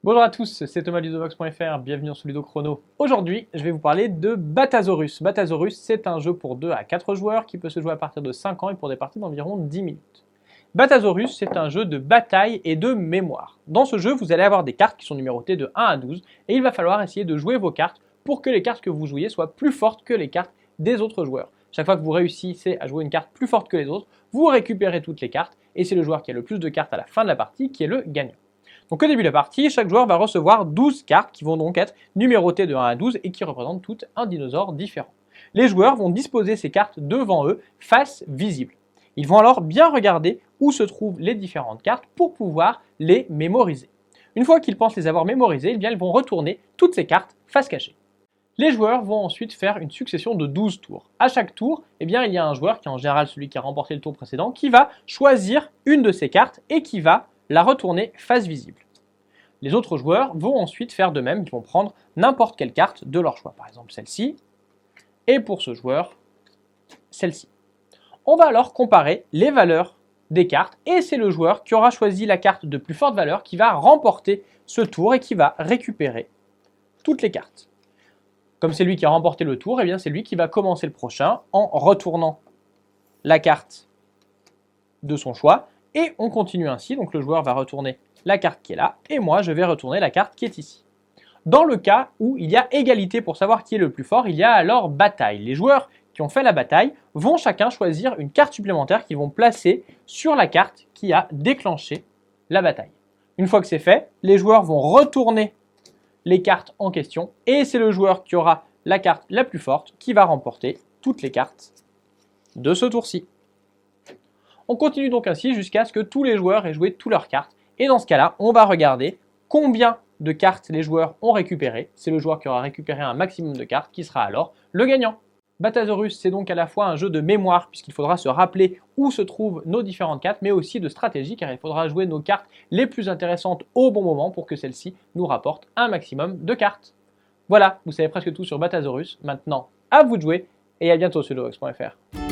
Bonjour à tous, c'est Thomas Ludovox.fr, bienvenue sur Ludo Chrono. Aujourd'hui, je vais vous parler de Batasaurus. Batasaurus, c'est un jeu pour 2 à 4 joueurs qui peut se jouer à partir de 5 ans et pour des parties d'environ 10 minutes. Batasaurus, c'est un jeu de bataille et de mémoire. Dans ce jeu, vous allez avoir des cartes qui sont numérotées de 1 à 12 et il va falloir essayer de jouer vos cartes pour que les cartes que vous jouiez soient plus fortes que les cartes des autres joueurs. Chaque fois que vous réussissez à jouer une carte plus forte que les autres, vous récupérez toutes les cartes et c'est le joueur qui a le plus de cartes à la fin de la partie qui est le gagnant. Donc au début de la partie, chaque joueur va recevoir 12 cartes qui vont donc être numérotées de 1 à 12 et qui représentent toutes un dinosaure différent. Les joueurs vont disposer ces cartes devant eux, face visible. Ils vont alors bien regarder où se trouvent les différentes cartes pour pouvoir les mémoriser. Une fois qu'ils pensent les avoir mémorisées, ils vont retourner toutes ces cartes face cachée. Les joueurs vont ensuite faire une succession de 12 tours. À chaque tour, il y a un joueur, qui est en général celui qui a remporté le tour précédent, qui va choisir une de ces cartes et qui va la retourner face visible. Les autres joueurs vont ensuite faire de même, ils vont prendre n'importe quelle carte de leur choix, par exemple celle-ci, et pour ce joueur, celle-ci. On va alors comparer les valeurs des cartes, et c'est le joueur qui aura choisi la carte de plus forte valeur qui va remporter ce tour et qui va récupérer toutes les cartes. Comme c'est lui qui a remporté le tour, c'est lui qui va commencer le prochain en retournant la carte de son choix, et on continue ainsi, donc le joueur va retourner la carte qui est là, et moi je vais retourner la carte qui est ici. Dans le cas où il y a égalité pour savoir qui est le plus fort, il y a alors bataille. Les joueurs qui ont fait la bataille vont chacun choisir une carte supplémentaire qu'ils vont placer sur la carte qui a déclenché la bataille. Une fois que c'est fait, les joueurs vont retourner les cartes en question, et c'est le joueur qui aura la carte la plus forte qui va remporter toutes les cartes de ce tour-ci. On continue donc ainsi jusqu'à ce que tous les joueurs aient joué toutes leurs cartes. Et dans ce cas-là, on va regarder combien de cartes les joueurs ont récupéré. C'est le joueur qui aura récupéré un maximum de cartes qui sera alors le gagnant. Batasaurus, c'est donc à la fois un jeu de mémoire, puisqu'il faudra se rappeler où se trouvent nos différentes cartes, mais aussi de stratégie, car il faudra jouer nos cartes les plus intéressantes au bon moment pour que celles-ci nous rapportent un maximum de cartes. Voilà, vous savez presque tout sur Batasaurus. Maintenant, à vous de jouer, et à bientôt sur Ludovox.fr.